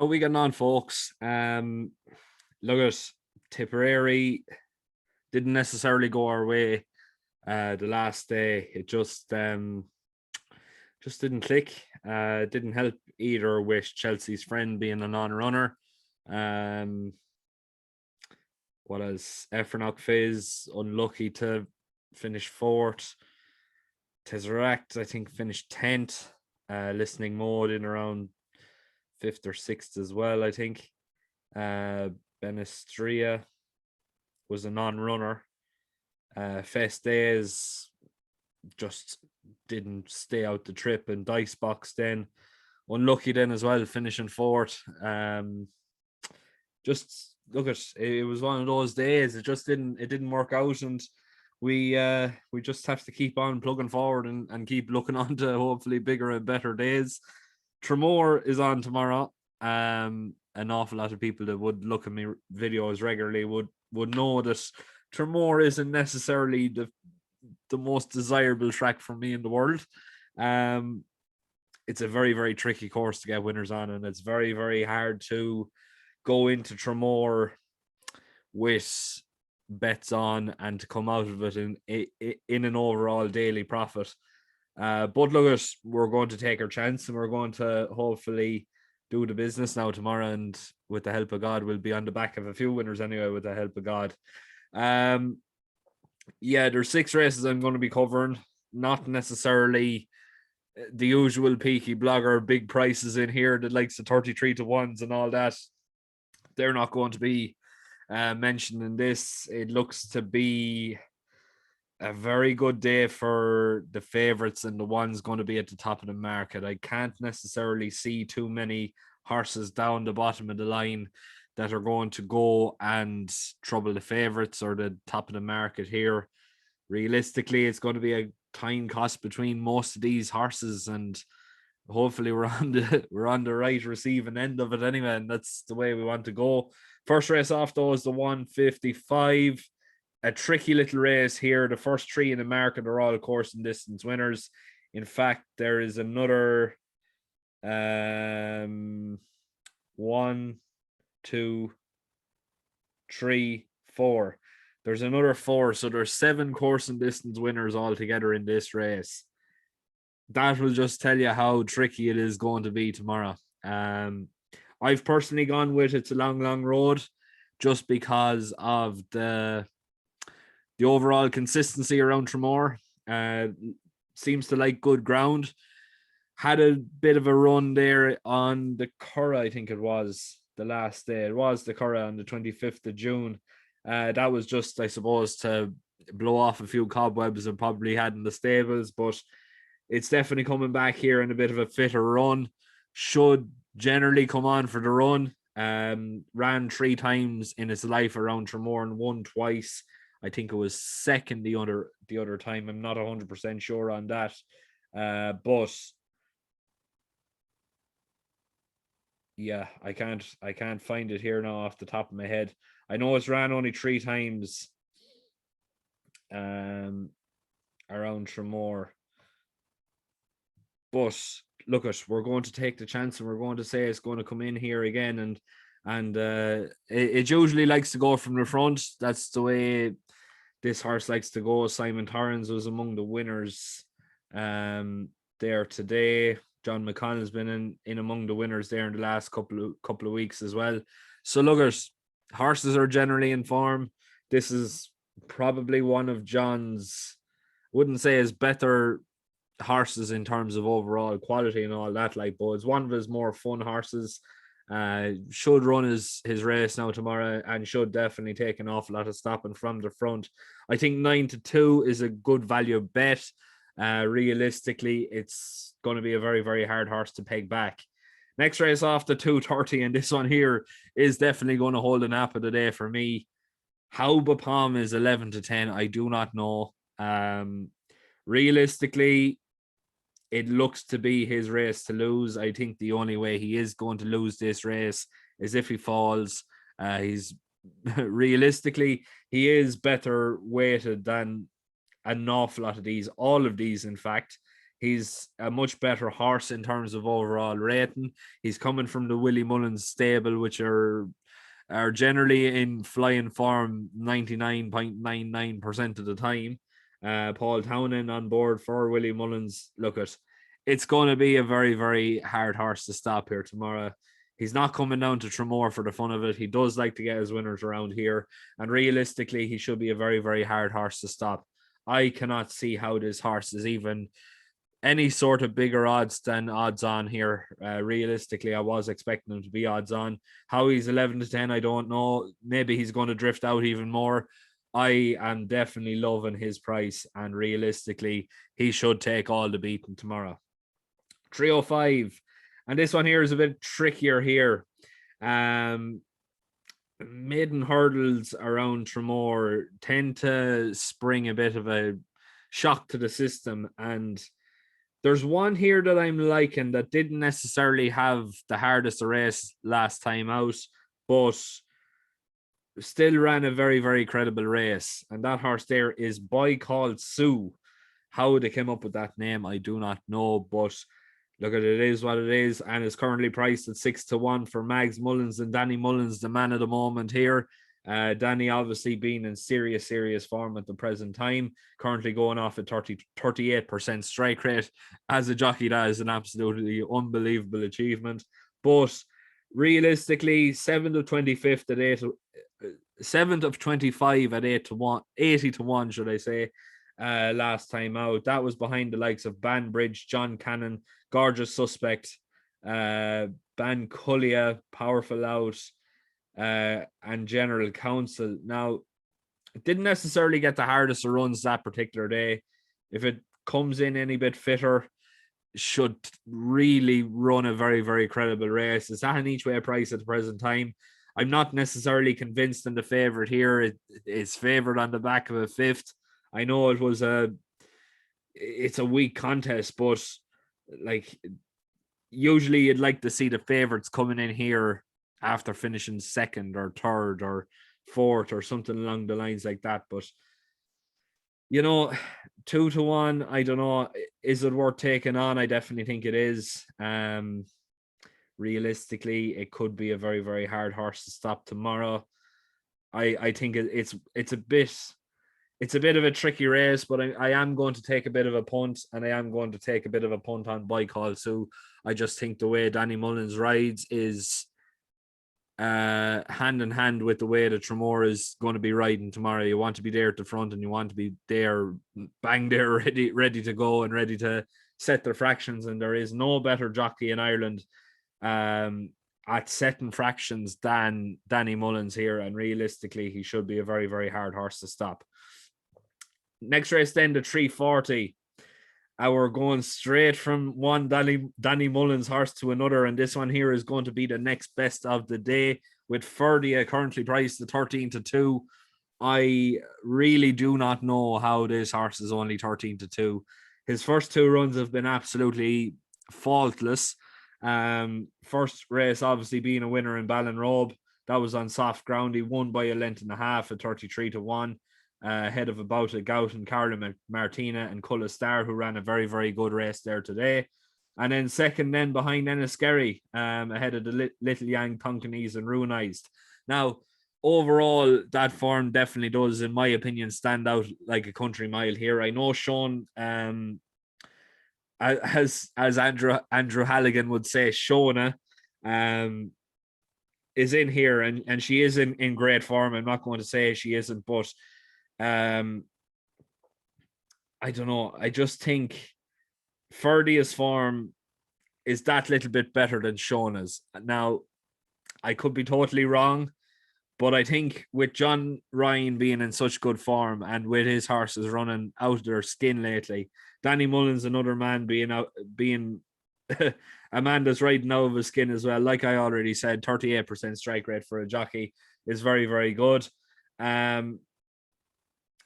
How we getting on, folks? Look at Tipperary didn't necessarily go our way the last day. It just didn't click. Didn't help either with Chelsea's friend being a non-runner. What else? Efranok Fizz unlucky to finish fourth. Tesseract, I think, finished 10th. Listening mode in around fifth or sixth as well, I think. Benestria was a non-runner. Fest Days just didn't stay out the trip, and Dicebox then unlucky then as well, finishing fourth. Just look at it was one of those days. It didn't work out, and we just have to keep on plugging forward and keep looking on to hopefully bigger and better days. Tramore is on tomorrow. An awful lot of people that would look at me videos regularly would know that Tramore isn't necessarily the most desirable track for me in the world. It's a very, very tricky course to get winners on, and it's very, very hard to go into Tramore with bets on and to come out of it in an overall daily profit. But look, we're going to take our chance, and we're going to hopefully do the business now tomorrow, and with the help of God, we'll be on the back of a few winners anyway, with the help of God. There's 6 races I'm going to be covering, not necessarily the usual Peaky blogger big prices in here, the likes of 33 to 1s and all that. They're not going to be mentioned in this. It looks to be a very good day for the favorites and the ones going to be at the top of the market. I can't necessarily see too many horses down the bottom of the line that are going to go and trouble the favorites or the top of the market here. Realistically, it's going to be a time cost between most of these horses, and hopefully we're on the right receiving end of it anyway, and that's the way we want to go. First race off though is the 155. A tricky little race here. The first 3 in the market are all course and distance winners. In fact, there is another 1, 2, 3, 4. There's another 4, so there's 7 course and distance winners altogether in this race. That will just tell you how tricky it is going to be tomorrow. I've personally gone with It's a Long, Long Road, just because of the overall consistency around Tramore. Seems to like good ground. Had a bit of a run there on the Curragh, I think it was the last day. It was the Curragh on the 25th of June. That was just, I suppose, to blow off a few cobwebs and probably had in the stables, but it's definitely coming back here in a bit of a fitter run. Should generally come on for the run. Ran 3 times in its life around Tramore and won twice. I think it was second the other time. I'm not 100% sure on that. But yeah, I can't find it here now off the top of my head. I know it's ran only 3 times around Tramore. But look, we're going to take the chance, and we're going to say it's going to come in here again, and it usually likes to go from the front. That's the way this horse likes to go. Simon Torrens was among the winners there today. John McConnell's been in among the winners there in the last couple of weeks as well. So look, horses are generally in form. This is probably one of John's, wouldn't say his better horses in terms of overall quality and all that, like, but it's one of his more fun horses. Should run his race now tomorrow, and should definitely take an awful lot of stopping from the front. I think 9 to 2 is a good value bet. Realistically, it's going to be a very, very hard horse to peg back. Next race off, the 230, and this one here is definitely going to hold a nap of the day for me. How Bapom is 11 to 10, I do not know. Realistically, it looks to be his race to lose. I think the only way he is going to lose this race is if he falls. He's realistically, he is better weighted than an awful lot of these, all of these, in fact. He's a much better horse in terms of overall rating. He's coming from the Willie Mullins stable, which are generally in flying form 99.99% of the time. Paul Townend on board for Willie Mullins. Look, it's going to be a very, very hard horse to stop here tomorrow. He's not coming down to Tramore for the fun of it. He does like to get his winners around here. And realistically, he should be a very, very hard horse to stop. I cannot see how this horse is even any sort of bigger odds than odds on here. Realistically, I was expecting him to be odds on. How he's 11 to 10, I don't know. Maybe he's going to drift out even more. I am definitely loving his price, and realistically, he should take all the beating tomorrow. 305. And this one here is a bit trickier here. Maiden hurdles around Tramore tend to spring a bit of a shock to the system, and there's one here that I'm liking that didn't necessarily have the hardest race last time out, but still ran a very, very credible race. And that horse there is Boy Called Sue. How they came up with that name, I do not know, but look at it is what it is, and it's currently priced at 6-1 for Mags Mullins and Danny Mullins, the man of the moment here. Danny obviously being in serious form at the present time, currently going off at 38% strike rate. As a jockey, that is an absolutely unbelievable achievement. But realistically, 7th of 25th at 8, 7th of 25 at 8-1, 80-1, should I say. Last time out, that was behind the likes of Banbridge, John Cannon, Gorgeous Suspect, Bancullia, Powerful Out, and General Counsel. Now, it didn't necessarily get the hardest of runs that particular day. If it comes in any bit fitter, should really run a very, very credible race. It's at an each way price at the present time. I'm not necessarily convinced in the favorite here. It's favored on the back of a fifth. I know it's a weak contest, but like usually you'd like to see the favorites coming in here after finishing second or third or fourth or something along the lines like that. But 2-1, I don't know. Is it worth taking on? I definitely think it is. Realistically, it could be a very, very hard horse to stop tomorrow. I think it's a bit of a tricky race, but I am going to take a bit of a punt, and I am going to take a bit of a punt on Boy Call Sue. I just think the way Danny Mullins rides is hand in hand with the way that Tramore is going to be riding tomorrow. You want to be there at the front, and you want to be there, bang there, ready to go and ready to set their fractions. And there is no better jockey in Ireland at setting fractions than Danny Mullins here. And realistically, he should be a very, very hard horse to stop. Next race then, the 340. We're going straight from one Danny Mullins horse to another, and this one here is going to be the next best of the day, with Ferdia currently priced at 13-2. I really do not know how this horse is only 13-2. His first two runs have been absolutely faultless. First race obviously being a winner in Ballinrobe. That was on soft ground. He won by a length and a half at 33-1. Ahead of about a Gout and Carla Martina and Culla Star, who ran a very, very good race there today. And then second then behind Enniskerry, ahead of the Little Yang, Tonkinese and Ruinized. Now, overall, that form definitely does, in my opinion, stand out like a country mile here. I know Sean, as Andrew Halligan would say, Shona, is in here, and she is in great form. I'm not going to say she isn't, but I don't know. I just think Ferdia's form is that little bit better than Shona's. Now, I could be totally wrong, but I think with John Ryan being in such good form and with his horses running out of their skin lately, Danny Mullins, another man being a man that's riding out of his skin as well. Like I already said, 38% strike rate for a jockey is very, very good.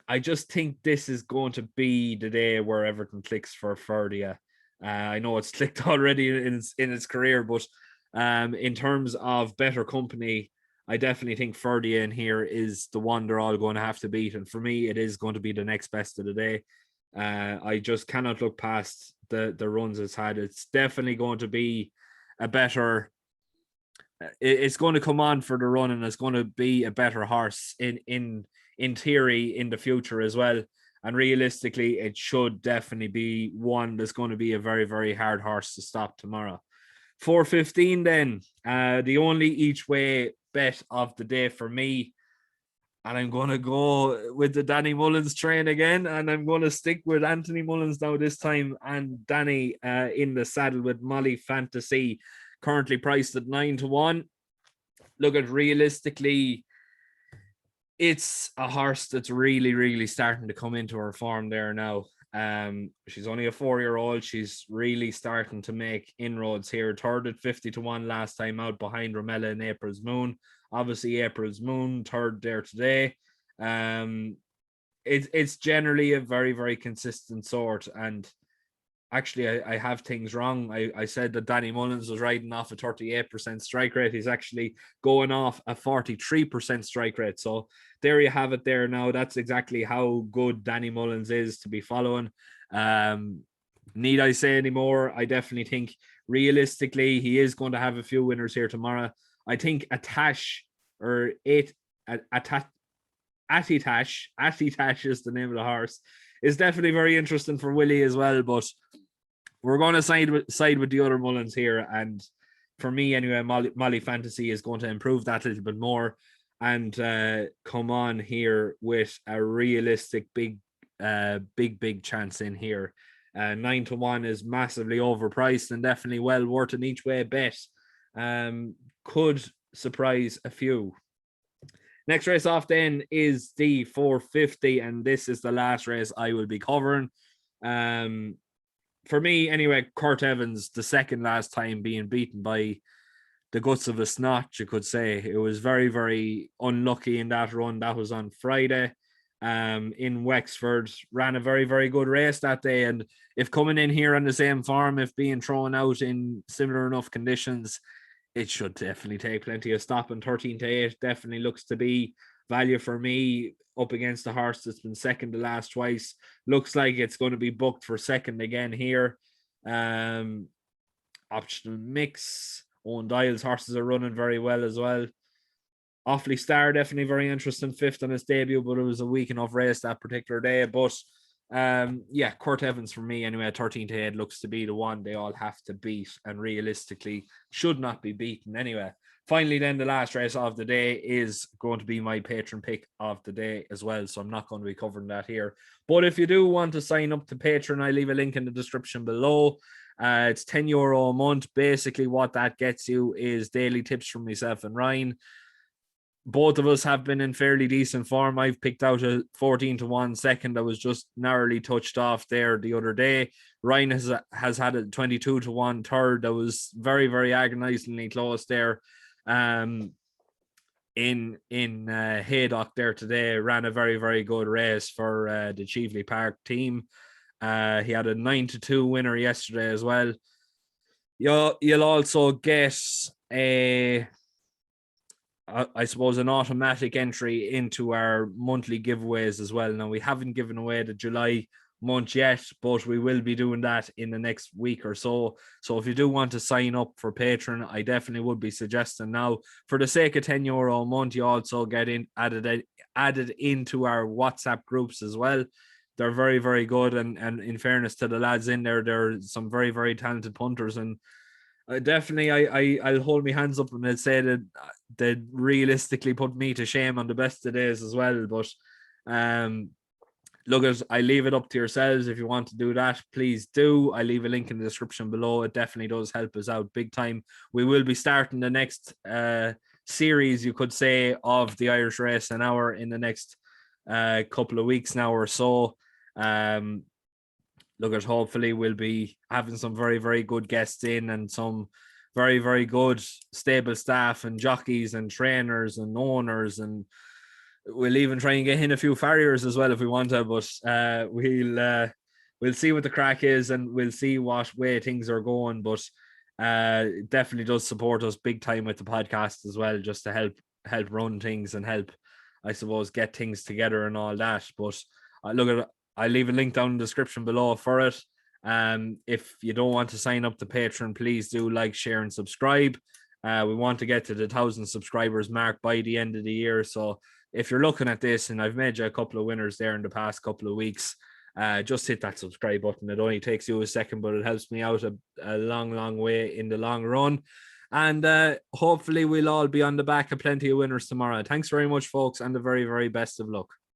I just think this is going to be the day where everything clicks for Ferdia. I know it's clicked already in its career, but in terms of better company, I definitely think Ferdia in here is the one they're all going to have to beat. And for me, it is going to be the next best of the day. I just cannot look past the runs it's had. It's definitely going to be a better. It's going to come on for the run, and it's going to be a better horse in theory in the future as well. And realistically, it should definitely be one that's going to be a very, very hard horse to stop tomorrow. 4:15 then, the only each way bet of the day for me. And I'm going to go with the Danny Mullins train again. And I'm going to stick with Anthony Mullins now this time. And Danny in the saddle with Molly Fantasy, currently priced at 9-1. Look at realistically, it's a horse that's really, really starting to come into her form there now. She's only a 4-year-old. She's really starting to make inroads here. Third at 50-1 last time out behind Romella and April's Moon. Obviously, April's Moon, third there today. It's generally a very, very consistent sort. And actually, I have things wrong. I said that Danny Mullins was riding off a 38% strike rate. He's actually going off a 43% strike rate. So there you have it there now. That's exactly how good Danny Mullins is to be following. Need I say any more? I definitely think realistically he is going to have a few winners here tomorrow. I think Atitash is the name of the horse. Is definitely very interesting for Willie as well, but we're going to side with the other Mullins here. And for me, anyway, Molly Fantasy is going to improve that a little bit more and come on here with a realistic big chance in here. 9-1 is massively overpriced and definitely well worth an each way bet. Could surprise a few. Next race off then is the 450, and this is the last race I will be covering. For me, anyway, Kurt Evans, the second last time being beaten by the guts of a snot, you could say. It was very, very unlucky in that run. That was on Friday in Wexford. Ran a very, very good race that day. And if coming in here on the same farm, if being thrown out in similar enough conditions, it should definitely take plenty of stopping. 13-8 definitely looks to be value for me up against the horse that's been second the last twice. Looks like it's going to be booked for second again here. Optional mix. Owen Dial's horses are running very well as well. Awfully Star, definitely very interesting, fifth on his debut, but it was a weak enough race that particular day. But Kurt Evans for me anyway, 13-8 looks to be the one they all have to beat and realistically should not be beaten anyway. Finally, then the last race of the day is going to be my patron pick of the day as well. So I'm not going to be covering that here. But if you do want to sign up to Patreon, I leave a link in the description below. It's €10 a month. Basically, what that gets you is daily tips from myself and Ryan. Both of us have been in fairly decent form. I've picked out a 14-1 second that was just narrowly touched off there the other day. Ryan has had a 22-1 third that was very, very agonizingly close there. In Haydock there today, ran a very, very good race for the Cheveley Park team. He had a 9-2 winner yesterday as well. You'll also get I suppose an automatic entry into our monthly giveaways as well. Now, we haven't given away the July month yet, but we will be doing that in the next week or so. So if you do want to sign up for Patreon, I definitely would be suggesting now, for the sake of €10 a month, you also get added into our WhatsApp groups as well. They're very, very good. And in fairness to the lads in there, they're some very, very talented punters. And definitely, I'll hold my hands up and I'll say that they realistically put me to shame on the best of days as well. But look, I leave it up to yourselves. If you want to do that, please do. I leave a link in the description below. It definitely does help us out big time. We will be starting the next series, you could say, of the Irish Race an Hour in the next couple of weeks now or so. Hopefully we'll be having some very, very good guests in and some very, very good stable staff and jockeys and trainers and owners, and we'll even try and get in a few farriers as well if we want to, but we'll see what the crack is and we'll see what way things are going. But it definitely does support us big time with the podcast as well, just to help run things and help, I suppose, get things together and all that. But I'll leave a link down in the description below for it. If you don't want to sign up to Patreon, please do like, share, and subscribe. We want to get to the 1,000 subscribers mark by the end of the year. So if you're looking at this, and I've made you a couple of winners there in the past couple of weeks, just hit that subscribe button. It only takes you a second, but it helps me out a long way in the long run. And hopefully we'll all be on the back of plenty of winners tomorrow. Thanks very much, folks, and the very, very best of luck.